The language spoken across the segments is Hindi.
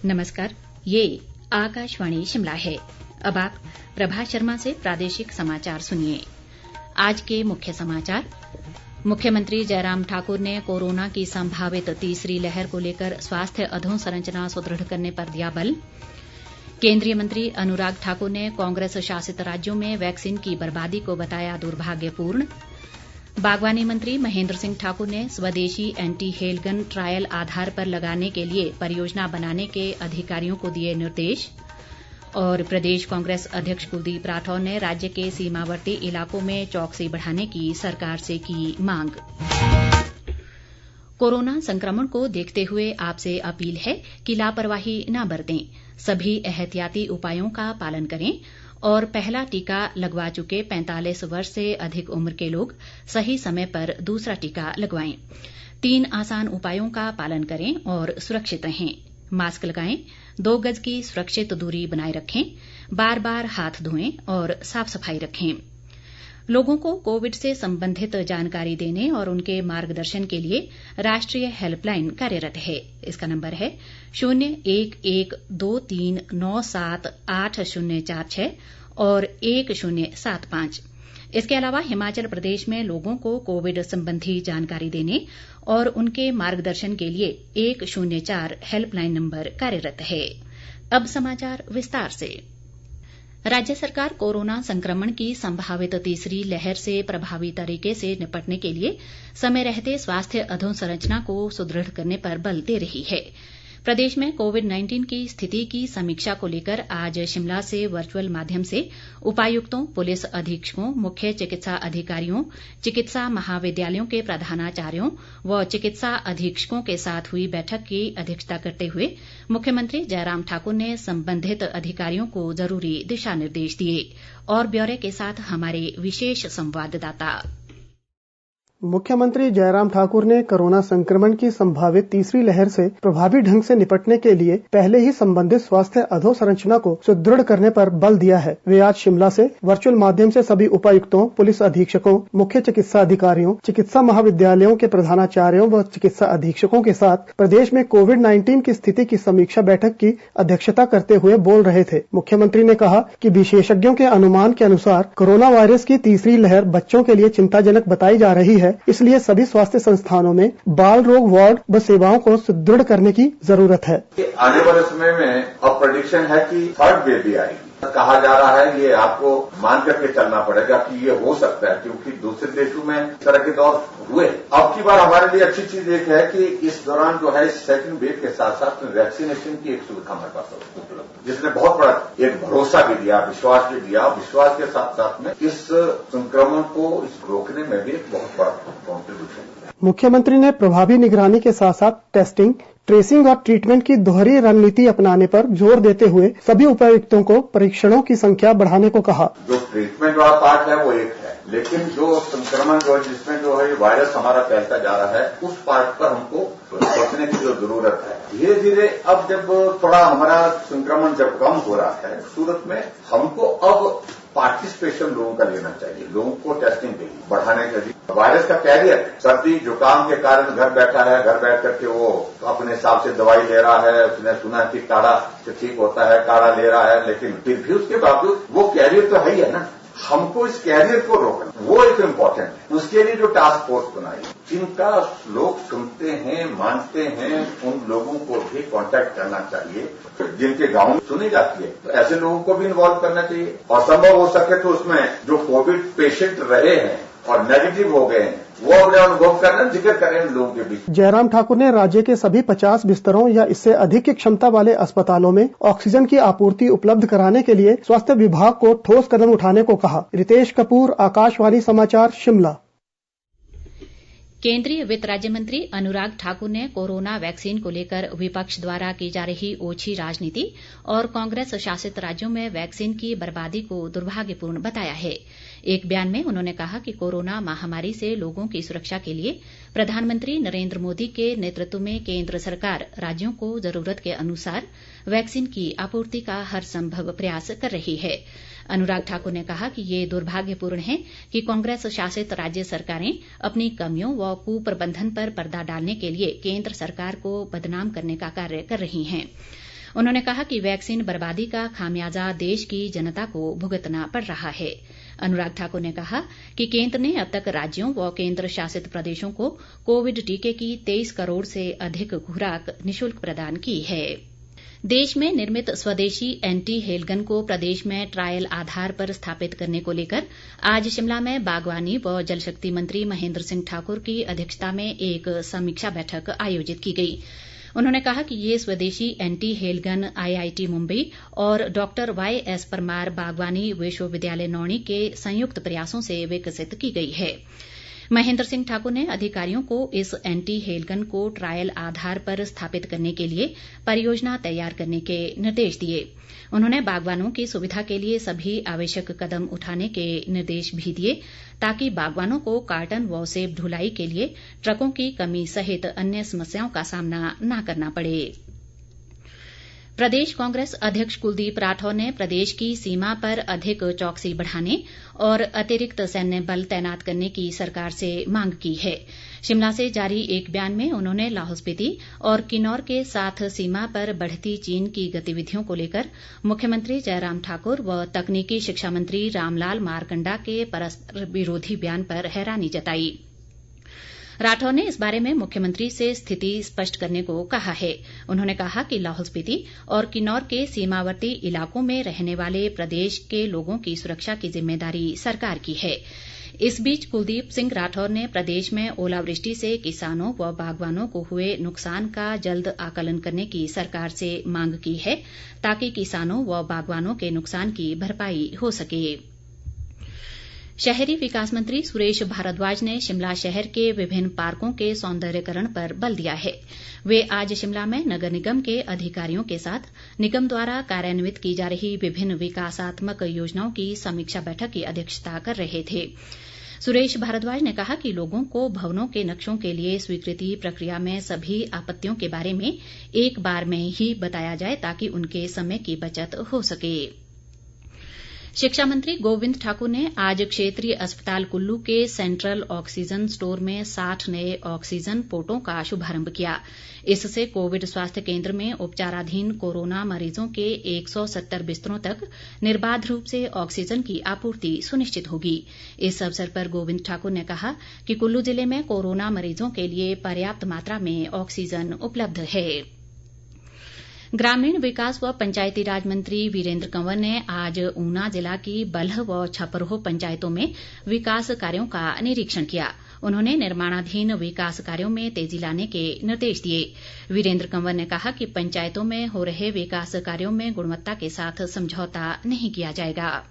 नमस्कार, ये आकाशवाणी शिमला है। अब आप प्रभा शर्मा से प्रादेशिक समाचार सुनिए। आज के मुख्य समाचार। मुख्यमंत्री जयराम ठाकुर ने कोरोना की संभावित तीसरी लहर को लेकर स्वास्थ्य अधोसंरचना सुदृढ़ करने पर दिया बल। केंद्रीय मंत्री अनुराग ठाकुर ने कांग्रेस शासित राज्यों में वैक्सीन की बर्बादी को बताया दुर्भाग्यपूर्ण। बागवानी मंत्री महेंद्र सिंह ठाकुर ने स्वदेशी एंटी हेलगन ट्रायल आधार पर लगाने के लिए परियोजना बनाने के अधिकारियों को दिए निर्देश। और प्रदेश कांग्रेस अध्यक्ष कुलदीप राठौर ने राज्य के सीमावर्ती इलाकों में चौकसी बढ़ाने की सरकार से की मांग। कोरोना संक्रमण को देखते हुए आपसे अपील है कि लापरवाही न बरतें, सभी एहतियाती उपायों का पालन करें और पहला टीका लगवा चुके 45 वर्ष से अधिक उम्र के लोग सही समय पर दूसरा टीका लगवाएं। 3 आसान उपायों का पालन करें और सुरक्षित रहें। मास्क लगाएं, 2 गज की सुरक्षित दूरी बनाए रखें, बार बार हाथ धोएं और साफ सफाई रखें। लोगों को कोविड से संबंधित जानकारी देने और उनके मार्गदर्शन के लिए राष्ट्रीय हेल्पलाइन कार्यरत है। इसका नंबर है 0112397846 और 1075। इसके अलावा हिमाचल प्रदेश में लोगों को कोविड संबंधी जानकारी देने और उनके मार्गदर्शन के लिए 104 हेल्पलाइन नंबर कार्यरत है। अब समाचार विस्तार से। राज्य सरकार कोरोना संक्रमण की संभावित तीसरी लहर से प्रभावी तरीके से निपटने के लिए समय रहते स्वास्थ्य अधोसंरचना को सुदृढ़ करने पर बल दे रही है। प्रदेश में कोविड-19 की स्थिति की समीक्षा को लेकर आज शिमला से वर्चुअल माध्यम से उपायुक्तों, पुलिस अधीक्षकों, मुख्य चिकित्सा अधिकारियों, चिकित्सा महाविद्यालयों के प्रधानाचार्यों व चिकित्सा अधीक्षकों के साथ हुई बैठक की अध्यक्षता करते हुए मुख्यमंत्री जयराम ठाकुर ने संबंधित अधिकारियों को जरूरी दिशा निर्देश दिए। और ब्यौरे के साथ हमारे विशेष संवाददाता। मुख्यमंत्री जयराम ठाकुर ने कोरोना संक्रमण की संभावित तीसरी लहर से प्रभावी ढंग से निपटने के लिए पहले ही संबंधित स्वास्थ्य अधोसंरचना को सुदृढ़ करने पर बल दिया है। वे आज शिमला से वर्चुअल माध्यम से सभी उपायुक्तों, पुलिस अधीक्षकों, मुख्य चिकित्सा अधिकारियों, चिकित्सा महाविद्यालयों के प्रधानाचार्यों व चिकित्सा अधीक्षकों के साथ प्रदेश में कोविड-19 की स्थिति की समीक्षा बैठक की अध्यक्षता करते हुए बोल रहे थे। मुख्यमंत्री ने कहा कि विशेषज्ञों के अनुमान के अनुसार कोरोना वायरस की तीसरी लहर बच्चों के लिए चिंताजनक बताई जा रही है, इसलिए सभी स्वास्थ्य संस्थानों में बाल रोग वार्ड व सेवाओं को सुदृढ़ करने की जरूरत है। आने वाले समय में अब प्रेडिक्शन है कि थर्ड वेव भी आएगी। कहा जा रहा है ये आपको मान करके चलना पड़ेगा कि ये हो सकता है, क्योंकि दूसरे देशों में इस तरह के दौर हुए। अब की बार हमारे लिए अच्छी चीज एक है कि इस दौरान जो है सेकंड वेव के साथ साथ वैक्सीनेशन की एक सुविधा हमारे पास उपलब्ध, जिसने बहुत बड़ा एक भरोसा भी दिया, विश्वास भी दिया। विश्वास के साथ साथ में इस संक्रमण को रोकने में भी एक बहुत बड़ा कॉन्ट्रीब्यूशन दिया। मुख्यमंत्री ने प्रभावी निगरानी के साथ साथ टेस्टिंग, ट्रेसिंग और ट्रीटमेंट की दोहरी रणनीति अपनाने पर जोर देते हुए सभी उपायुक्तों को परीक्षणों की संख्या बढ़ाने को कहा। जो ट्रीटमेंट वाला पार्ट है वो एक है, लेकिन जो संक्रमण जो जिसमें जो है वायरस हमारा फैलता जा रहा है, उस पार्ट पर हमको सोचने की जो जरूरत है। धीरे धीरे अब जब थोड़ा हमारा संक्रमण जब कम हो रहा है सूरत में, हमको अब पार्टिसिपेशन लोगों का लेना चाहिए, लोगों को टेस्टिंग के लिए बढ़ाने के लिए। वायरस का कैरियर सर्दी जुकाम के कारण घर बैठा है, घर बैठ करके वो अपने हिसाब से दवाई ले रहा है, उसने सुना कि काढ़ा से ठीक होता है, काढ़ा ले रहा है, लेकिन फिर भी उसके बावजूद वो कैरियर तो है ही है ना। हमको इस कैरियर को रोकना, वो एक इम्पोर्टेंट है। उसके लिए जो टास्क फोर्स बनाई, जिनका लोग सुनते हैं, मानते हैं, उन लोगों को भी कांटेक्ट करना चाहिए। जिनके गांव में सुनी जाती है, तो ऐसे लोगों को भी इन्वॉल्व करना चाहिए। और संभव हो सके तो उसमें जो कोविड पेशेंट रहे हैं और नेगेटिव हो गए हैं, वो अपने अनुभव करना जिक्र करें लोगों के बीच। जयराम ठाकुर ने राज्य के सभी 50 बिस्तरों या इससे अधिक की क्षमता वाले अस्पतालों में ऑक्सीजन की आपूर्ति उपलब्ध कराने के लिए स्वास्थ्य विभाग को ठोस कदम उठाने को कहा। रितेश कपूर, आकाशवाणी समाचार, शिमला। केंद्रीय वित्त राज्य मंत्री अनुराग ठाकुर ने कोरोना वैक्सीन को लेकर विपक्ष द्वारा की जा रही ओछी राजनीति और कांग्रेस शासित राज्यों में वैक्सीन की बर्बादी को दुर्भाग्यपूर्ण बताया है। एक बयान में उन्होंने कहा कि कोरोना महामारी से लोगों की सुरक्षा के लिए प्रधानमंत्री नरेंद्र मोदी के नेतृत्व में केंद्र सरकार राज्यों को जरूरत के अनुसार वैक्सीन की आपूर्ति का हर संभव प्रयास कर रही है। अनुराग ठाकुर ने कहा कि ये दुर्भाग्यपूर्ण है कि कांग्रेस शासित राज्य सरकारें अपनी कमियों व कुप्रबंधन पर पर्दा डालने के लिए केंद्र सरकार को बदनाम करने का कार्य कर रही हैं। उन्होंने कहा कि वैक्सीन बर्बादी का खामियाजा देश की जनता को भुगतना पड़ रहा है। अनुराग ठाकुर ने कहा कि केंद्र ने अब तक राज्यों व केंद्र शासित प्रदेशों को कोविड टीके की 23 करोड़ से अधिक खुराक निःशुल्क प्रदान की है। देश में निर्मित स्वदेशी एंटी हेलगन को प्रदेश में ट्रायल आधार पर स्थापित करने को लेकर आज शिमला में बागवानी व जलशक्ति मंत्री महेंद्र सिंह ठाकुर की अध्यक्षता में एक समीक्षा बैठक आयोजित की गई। उन्होंने कहा कि ये स्वदेशी एंटी हेलगन IIT मुंबई और डॉक्टर YS परमार बागवानी विश्वविद्यालय नौणी के संयुक्त प्रयासों से विकसित की गई है। महेंद्र सिंह ठाकुर ने अधिकारियों को इस एंटी हेलगन को ट्रायल आधार पर स्थापित करने के लिए परियोजना तैयार करने के निर्देश दिए। उन्होंने बागवानों की सुविधा के लिए सभी आवश्यक कदम उठाने के निर्देश भी दिए ताकि बागवानों को कार्टन व सेब ढुलाई के लिए ट्रकों की कमी सहित अन्य समस्याओं का सामना न करना पड़े। प्रदेश कांग्रेस अध्यक्ष कुलदीप राठौर ने प्रदेश की सीमा पर अधिक चौकसी बढ़ाने और अतिरिक्त सैन्य बल तैनात करने की सरकार से मांग की है। शिमला से जारी एक बयान में उन्होंने लाहौल स्पीति और किन्नौर के साथ सीमा पर बढ़ती चीन की गतिविधियों को लेकर मुख्यमंत्री जयराम ठाकुर व तकनीकी शिक्षा मंत्री रामलाल मारकंडा के परस्पर विरोधी बयान पर हैरानी जताई। राठौर ने इस बारे में मुख्यमंत्री से स्थिति स्पष्ट करने को कहा है। उन्होंने कहा कि लाहौल स्पीति और किन्नौर के सीमावर्ती इलाकों में रहने वाले प्रदेश के लोगों की सुरक्षा की जिम्मेदारी सरकार की है। इस बीच कुलदीप सिंह राठौर ने प्रदेश में ओलावृष्टि से किसानों व बागवानों को हुए नुकसान का जल्द आकलन करने की सरकार से मांग की है ताकि किसानों व बागवानों के नुकसान की भरपाई हो सके। शहरी विकास मंत्री सुरेश भारद्वाज ने शिमला शहर के विभिन्न पार्कों के सौंदर्यीकरण पर बल दिया है। वे आज शिमला में नगर निगम के अधिकारियों के साथ निगम द्वारा कार्यान्वित की जा रही विभिन्न विकासात्मक योजनाओं की समीक्षा बैठक की अध्यक्षता कर रहे थे। सुरेश भारद्वाज ने कहा कि लोगों को भवनों के नक्शों के लिए स्वीकृति प्रक्रिया में सभी आपत्तियों के बारे में एक बार में ही बताया जाए ताकि उनके समय की बचत हो सके। शिक्षा मंत्री गोविंद ठाकुर ने आज क्षेत्रीय अस्पताल कुल्लू के सेंट्रल ऑक्सीजन स्टोर में 60 नए ऑक्सीजन पोर्टों का शुभारंभ किया। इससे कोविड स्वास्थ्य केंद्र में उपचाराधीन कोरोना मरीजों के 170 बिस्तरों तक निर्बाध रूप से ऑक्सीजन की आपूर्ति सुनिश्चित होगी। इस अवसर पर गोविंद ठाकुर ने कहा कि कुल्लू जिले में कोरोना मरीजों के लिए पर्याप्त मात्रा में ऑक्सीजन उपलब्ध है। ग्रामीण विकास व पंचायती राज मंत्री वीरेंद्र कंवर ने आज ऊना जिला की बल्ह व छपरहो पंचायतों में विकास कार्यों का निरीक्षण किया। उन्होंने निर्माणाधीन विकास कार्यों में तेजी लाने के निर्देश दिए। वीरेंद्र कंवर ने कहा कि पंचायतों में हो रहे विकास कार्यों में गुणवत्ता के साथ समझौता नहीं किया जाएगा।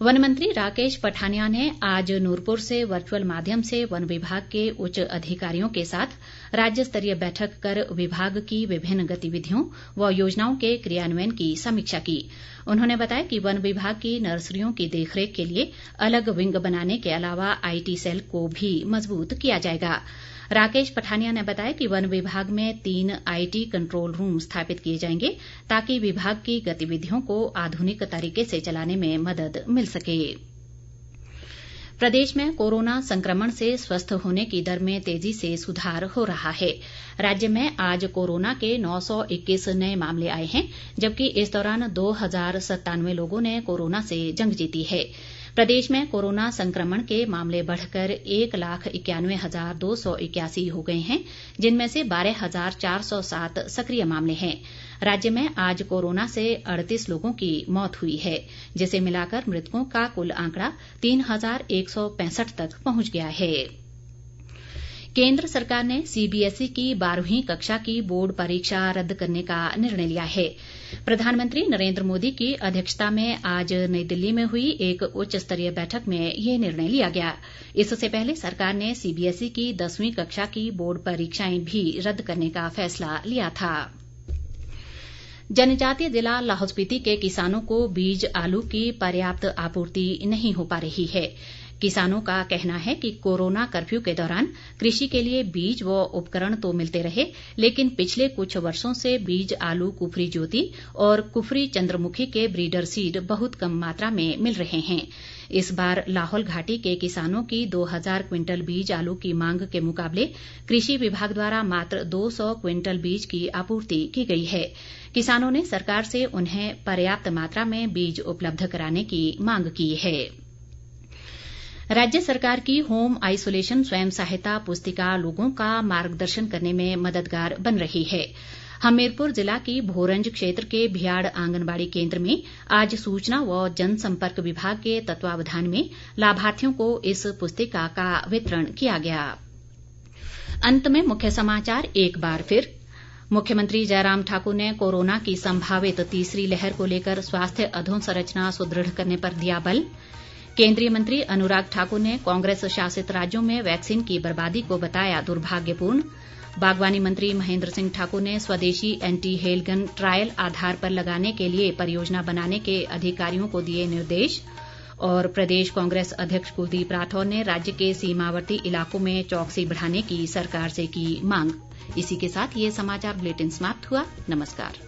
वन मंत्री राकेश पठानिया ने आज नूरपुर से वर्चुअल माध्यम से वन विभाग के उच्च अधिकारियों के साथ राज्य स्तरीय बैठक कर विभाग की विभिन्न गतिविधियों व योजनाओं के क्रियान्वयन की समीक्षा की। उन्होंने बताया कि वन विभाग की नर्सरियों की देखरेख के लिए अलग विंग बनाने के अलावा IT सेल को भी मजबूत किया जाएगा। राकेश पठानिया ने बताया कि वन विभाग में 3 IT कंट्रोल रूम स्थापित किए जाएंगे ताकि विभाग की गतिविधियों को आधुनिक तरीके से चलाने में मदद मिल सके। प्रदेश में कोरोना संक्रमण से स्वस्थ होने की दर में तेजी से सुधार हो रहा है। राज्य में आज कोरोना के 921 नए मामले आए हैं, जबकि इस दौरान 2097 लोगों ने कोरोना से जंग जीती है। प्रदेश में कोरोना संक्रमण के मामले बढ़कर 1,91,281 हो गए हैं, जिनमें से 12,407 सक्रिय मामले हैं। राज्य में आज कोरोना से 38 लोगों की मौत हुई है, जिसे मिलाकर मृतकों का कुल आंकड़ा 3,165 तक पहुंच गया है। केंद्र सरकार ने CBSE की 12वीं कक्षा की बोर्ड परीक्षा रद्द करने का निर्णय लिया है। प्रधानमंत्री नरेंद्र मोदी की अध्यक्षता में आज नई दिल्ली में हुई एक उच्च स्तरीय बैठक में ये निर्णय लिया गया। इससे पहले सरकार ने CBSE की 10वीं कक्षा की बोर्ड परीक्षाएं भी रद्द करने का फैसला लिया था। जनजातीय जिला लाहौल स्पीति के किसानों को बीज आलू की पर्याप्त आपूर्ति नहीं हो पा रही है। किसानों का कहना है कि कोरोना कर्फ्यू के दौरान कृषि के लिए बीज व उपकरण तो मिलते रहे, लेकिन पिछले कुछ वर्षों से बीज आलू कुफरी ज्योति और कुफरी चंद्रमुखी के ब्रीडर सीड बहुत कम मात्रा में मिल रहे हैं। इस बार लाहौल घाटी के किसानों की 2000 क्विंटल बीज आलू की मांग के मुकाबले कृषि विभाग द्वारा मात्र 200 क्विंटल बीज की आपूर्ति की गई है। किसानों ने सरकार से उन्हें पर्याप्त मात्रा में बीज उपलब्ध कराने की मांग की है। राज्य सरकार की होम आइसोलेशन स्वयं सहायता पुस्तिका लोगों का मार्गदर्शन करने में मददगार बन रही है। हमीरपुर जिला की भोरंज क्षेत्र के भियाड़ आंगनबाड़ी केंद्र में आज सूचना व जनसंपर्क विभाग के तत्वावधान में लाभार्थियों को इस पुस्तिका का वितरण किया गया। अंत में मुख्य समाचार एक बार फिर। मुख्यमंत्री जयराम ठाकुर ने कोरोना की संभावित तीसरी लहर को लेकर स्वास्थ्य अधोसंरचना सुदृढ़ करने पर दिया बल। केंद्रीय मंत्री अनुराग ठाकुर ने कांग्रेस शासित राज्यों में वैक्सीन की बर्बादी को बताया दुर्भाग्यपूर्ण। बागवानी मंत्री महेंद्र सिंह ठाकुर ने स्वदेशी एंटी हेल गन ट्रायल आधार पर लगाने के लिए परियोजना बनाने के अधिकारियों को दिए निर्देश। और प्रदेश कांग्रेस अध्यक्ष कुलदीप राठौर ने राज्य के सीमावर्ती इलाकों में चौकसी बढ़ाने की सरकार से की मांग। इसी के साथ ये समाचार बुलेटिन समाप्त हुआ। नमस्कार।